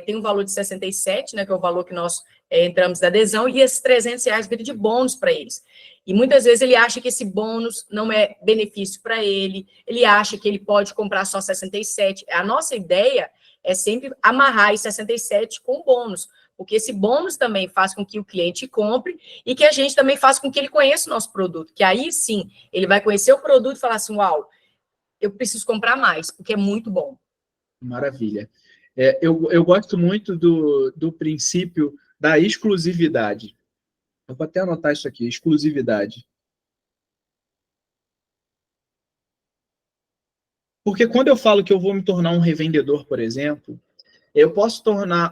tem um valor de 67, né, que é o valor que nós entramos da adesão, e esses R$ 300 vira de bônus para eles. E muitas vezes ele acha que esse bônus não é benefício para ele, ele acha que ele pode comprar só 67. A nossa ideia é sempre amarrar esse 67 com bônus, porque esse bônus também faz com que o cliente compre e que a gente também faça com que ele conheça o nosso produto, que aí sim, ele vai conhecer o produto e falar assim, uau, eu preciso comprar mais, porque é muito bom. Maravilha. Eu gosto muito do princípio da exclusividade. Eu vou até anotar isso aqui, exclusividade. Porque quando eu falo que eu vou me tornar um revendedor, por exemplo, eu posso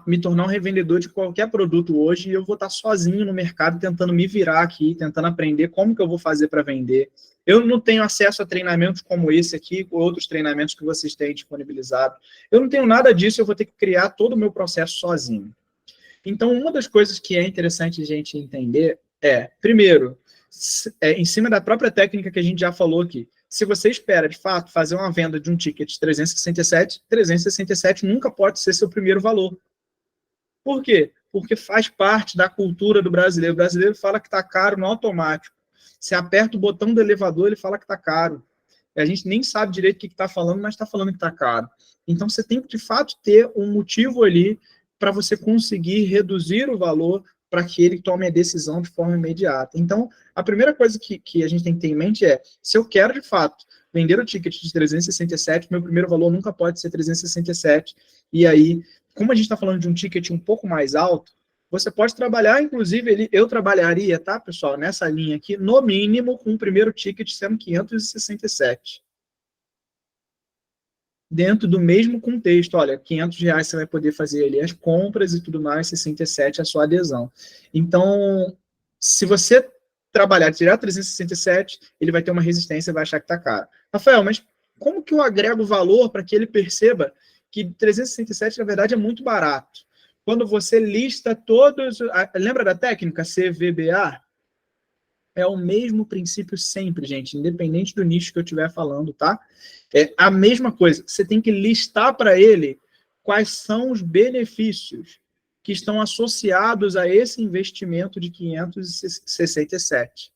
me tornar um revendedor de qualquer produto hoje e eu vou estar sozinho no mercado tentando me virar aqui, tentando aprender como que eu vou fazer para vender. Eu não tenho acesso a treinamentos como esse aqui, ou outros treinamentos que vocês têm disponibilizado. Eu não tenho nada disso, eu vou ter que criar todo o meu processo sozinho. Então, uma das coisas que é interessante a gente entender é, primeiro, em cima da própria técnica que a gente já falou aqui, se você espera, de fato, fazer uma venda de um ticket de 367 nunca pode ser seu primeiro valor. Por quê? Porque faz parte da cultura do brasileiro. O brasileiro fala que está caro no automático. Você aperta o botão do elevador, ele fala que está caro. E a gente nem sabe direito o que está falando, mas está falando que está caro. Então, você tem que, de fato, ter um motivo ali para você conseguir reduzir o valor para que ele tome a decisão de forma imediata. Então, a primeira coisa que a gente tem que ter em mente é, se eu quero, de fato, vender o ticket de 367, meu primeiro valor nunca pode ser 367, e aí, como a gente está falando de um ticket um pouco mais alto, você pode trabalhar, inclusive, eu trabalharia, tá, pessoal, nessa linha aqui, no mínimo, com o primeiro ticket sendo 567. Dentro do mesmo contexto, olha, R$500 você vai poder fazer ali as compras e tudo mais, 67 a sua adesão. Então, se você trabalhar, tirar 367, ele vai ter uma resistência e vai achar que está caro. Rafael, mas como que eu agrego valor para que ele perceba que 367, na verdade, é muito barato? Quando você lista todos... Lembra da técnica CVBA? É o mesmo princípio sempre, gente, independente do nicho que eu estiver falando, tá? É a mesma coisa. Você tem que listar para ele quais são os benefícios que estão associados a esse investimento de 567.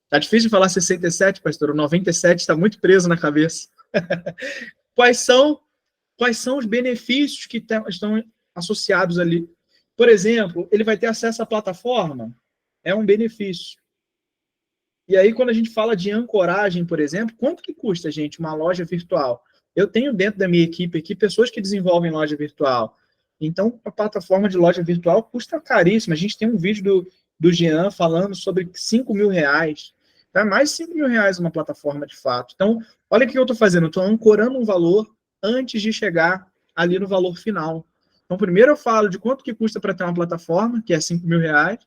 Tá difícil falar 67, pastor? O 97 está muito preso na cabeça. Quais são os benefícios que estão associados ali? Por exemplo, ele vai ter acesso à plataforma? É um benefício. E aí, quando a gente fala de ancoragem, por exemplo, quanto que custa, gente, uma loja virtual? Eu tenho dentro da minha equipe aqui pessoas que desenvolvem loja virtual. Então, a plataforma de loja virtual custa caríssimo. A gente tem um vídeo do Jean falando sobre R$5.000. É mais de R$5.000 uma plataforma de fato. Então, olha o que eu estou fazendo. Eu estou ancorando um valor antes de chegar ali no valor final. Então, primeiro eu falo de quanto que custa para ter uma plataforma, que é R$5.000,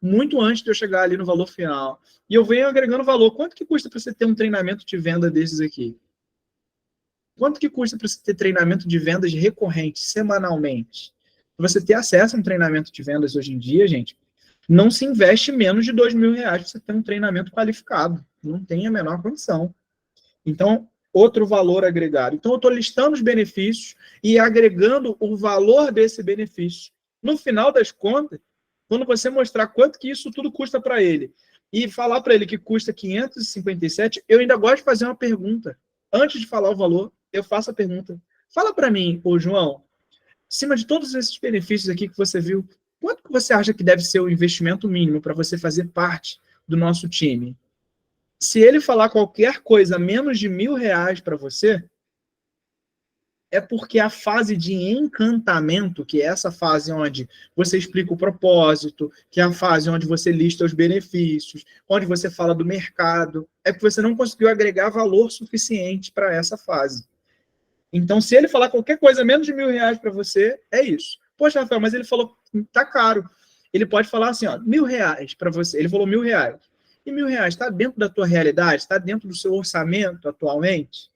muito antes de eu chegar ali no valor final. E eu venho agregando valor. Quanto que custa para você ter um treinamento de venda desses aqui? Quanto que custa para você ter treinamento de vendas recorrente, semanalmente? Para você ter acesso a um treinamento de vendas hoje em dia, gente, não se investe menos de R$2.000 para você ter um treinamento qualificado. Não tem a menor condição. Então, outro valor agregado. Então, eu estou listando os benefícios e agregando o valor desse benefício. No final das contas, quando você mostrar quanto que isso tudo custa para ele e falar para ele que custa 557, eu ainda gosto de fazer uma pergunta. Antes de falar o valor, eu faço a pergunta. Fala para mim, ô João, acima de todos esses benefícios aqui que você viu, quanto que você acha que deve ser o investimento mínimo para você fazer parte do nosso time? Se ele falar qualquer coisa menos de R$1.000 para você, é porque a fase de encantamento, que é essa fase onde você explica o propósito, que é a fase onde você lista os benefícios, onde você fala do mercado, é porque você não conseguiu agregar valor suficiente para essa fase. Então, se ele falar qualquer coisa menos de R$1.000 para você, é isso. Poxa, Rafael, mas ele falou, tá caro. Ele pode falar assim, ó, R$1.000 para você. Ele falou R$1.000. E R$1.000 está dentro da tua realidade? Está dentro do seu orçamento atualmente?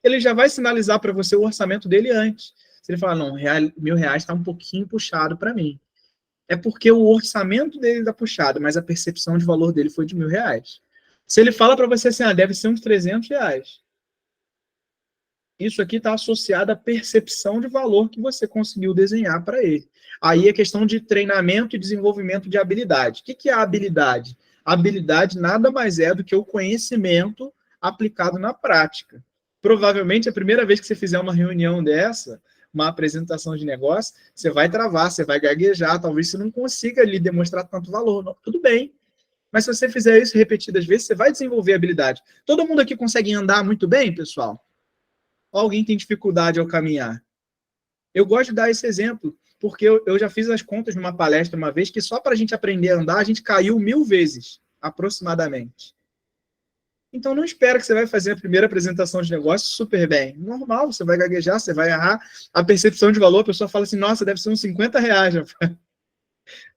Ele já vai sinalizar para você o orçamento dele antes. Se ele falar, não, R$1.000 está um pouquinho puxado para mim. É porque o orçamento dele está puxado, mas a percepção de valor dele foi de R$1.000. Se ele fala para você assim, deve ser uns R$300, isso aqui está associado à percepção de valor que você conseguiu desenhar para ele. Aí é questão de treinamento e desenvolvimento de habilidade. O que é a habilidade? A habilidade nada mais é do que o conhecimento aplicado na prática. Provavelmente, a primeira vez que você fizer uma reunião dessa, uma apresentação de negócio, você vai travar, você vai gaguejar, talvez você não consiga ali demonstrar tanto valor. Não, tudo bem. Mas se você fizer isso repetidas vezes, você vai desenvolver habilidade. Todo mundo aqui consegue andar muito bem, pessoal? Ou alguém tem dificuldade ao caminhar? Eu gosto de dar esse exemplo, porque eu já fiz as contas numa palestra uma vez, que só para a gente aprender a andar, a gente caiu 1.000 vezes, aproximadamente. Então, não espera que você vai fazer a primeira apresentação de negócio super bem. Normal, você vai gaguejar, você vai errar. A percepção de valor, a pessoa fala assim, nossa, deve ser uns R$50.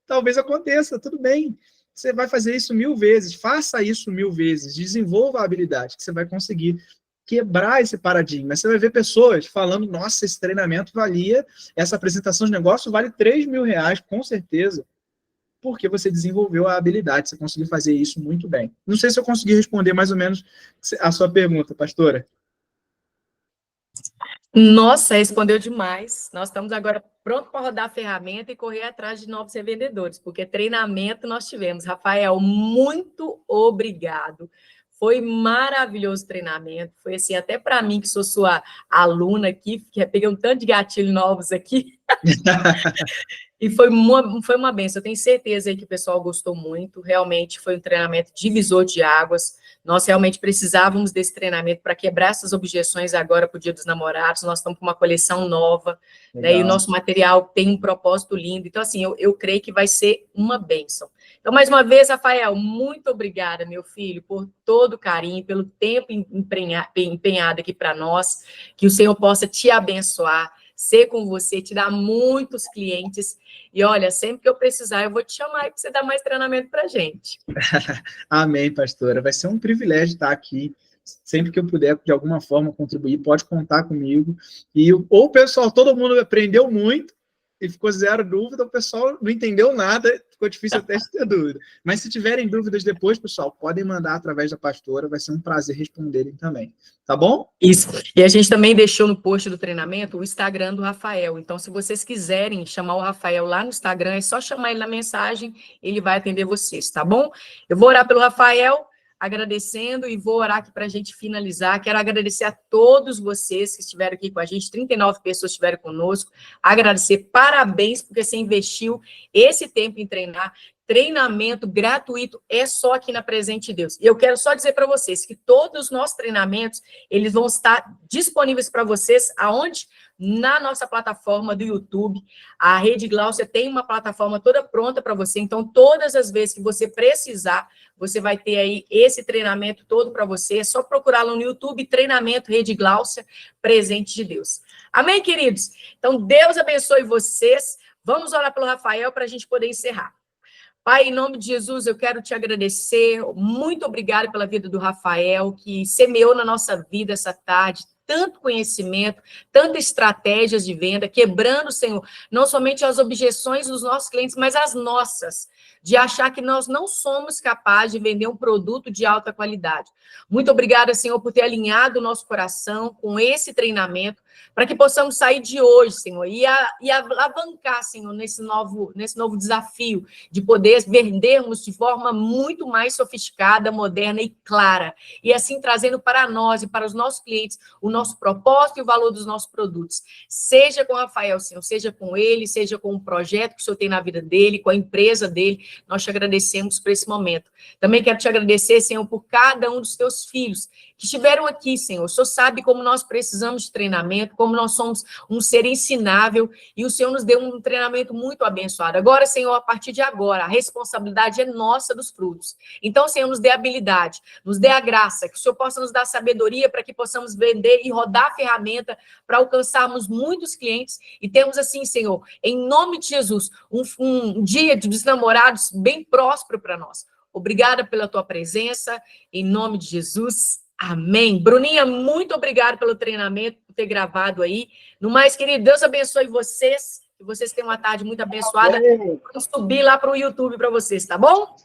Talvez aconteça, tudo bem. Você vai fazer isso 1.000 vezes, faça isso 1.000 vezes, desenvolva a habilidade, que você vai conseguir quebrar esse paradigma. Você vai ver pessoas falando, nossa, esse treinamento valia, essa apresentação de negócio vale R$3.000, com certeza. Porque você desenvolveu a habilidade, você conseguiu fazer isso muito bem. Não sei se eu consegui responder mais ou menos a sua pergunta, pastora. Nossa, respondeu demais. Nós estamos agora prontos para rodar a ferramenta e correr atrás de novos revendedores, porque treinamento nós tivemos. Rafael, muito obrigado. Foi maravilhoso o treinamento. Foi assim, até para mim, que sou sua aluna aqui, que peguei um tanto de gatilhos novos aqui. E foi uma benção. Eu tenho certeza aí que o pessoal gostou muito. Realmente foi um treinamento divisor de águas. Nós realmente precisávamos desse treinamento para quebrar essas objeções agora para o Dia dos Namorados. Nós estamos com uma coleção nova, né? E o nosso material tem um propósito lindo. Então, assim, eu creio que vai ser uma bênção. Então, mais uma vez, Rafael, muito obrigada, meu filho, por todo o carinho, pelo tempo empenhado aqui para nós. Que o Senhor possa te abençoar, ser com você, te dar muitos clientes. E olha, sempre que eu precisar, eu vou te chamar para você dar mais treinamento para a gente. Amém, pastora. Vai ser um privilégio estar aqui. Sempre que eu puder, de alguma forma, contribuir, pode contar comigo. E ou o pessoal, todo mundo aprendeu muito e ficou zero dúvida, o pessoal não entendeu nada, ficou difícil até de ter dúvida. Mas se tiverem dúvidas depois, pessoal, podem mandar através da pastora, vai ser um prazer responderem também. Tá bom? Isso. E a gente também deixou no post do treinamento o Instagram do Rafael. Então, se vocês quiserem chamar o Rafael lá no Instagram, é só chamar ele na mensagem, ele vai atender vocês, tá bom? Eu vou orar pelo Rafael, agradecendo, e vou orar aqui para a gente finalizar. Quero agradecer a todos vocês que estiveram aqui com a gente, 39 pessoas estiveram conosco, agradecer, parabéns, porque você investiu esse tempo em treinar. Treinamento gratuito é só aqui na Presente de Deus. E eu quero só dizer para vocês que todos os nossos treinamentos, eles vão estar disponíveis para vocês, aonde? Na nossa plataforma do YouTube. A Rede Gláucia tem uma plataforma toda pronta para você, então todas as vezes que você precisar, você vai ter aí esse treinamento todo para você, é só procurar lá no YouTube, Treinamento Rede Gláucia, Presente de Deus. Amém, queridos? Então, Deus abençoe vocês. Vamos orar pelo Rafael para a gente poder encerrar. Pai, em nome de Jesus, eu quero te agradecer. Muito obrigada pela vida do Rafael, que semeou na nossa vida essa tarde tanto conhecimento, tantas estratégias de venda, quebrando, Senhor, não somente as objeções dos nossos clientes, mas as nossas, de achar que nós não somos capazes de vender um produto de alta qualidade. Muito obrigada, Senhor, por ter alinhado o nosso coração com esse treinamento, para que possamos sair de hoje, Senhor, e alavancar, Senhor, nesse novo desafio de poder vendermos de forma muito mais sofisticada, moderna e clara, e assim trazendo para nós e para os nossos clientes o nosso propósito e o valor dos nossos produtos. Seja com o Rafael, Senhor, seja com ele, seja com o projeto que o Senhor tem na vida dele, com a empresa dele, nós te agradecemos por esse momento. Também quero te agradecer, Senhor, por cada um dos teus filhos que estiveram aqui, Senhor. O Senhor sabe como nós precisamos de treinamento, como nós somos um ser ensinável, e o Senhor nos deu um treinamento muito abençoado. Agora, Senhor, a partir de agora, a responsabilidade é nossa dos frutos. Então, Senhor, nos dê habilidade, nos dê a graça, que o Senhor possa nos dar sabedoria para que possamos vender e rodar a ferramenta para alcançarmos muitos clientes e termos assim, Senhor, em nome de Jesus, um dia dos namorados bem próspero para nós. Obrigada pela tua presença, em nome de Jesus. Amém. Bruninha, muito obrigada pelo treinamento, por ter gravado aí. No mais, querido, Deus abençoe vocês, que vocês tenham uma tarde muito abençoada. Vamos subir lá para o YouTube para vocês, tá bom?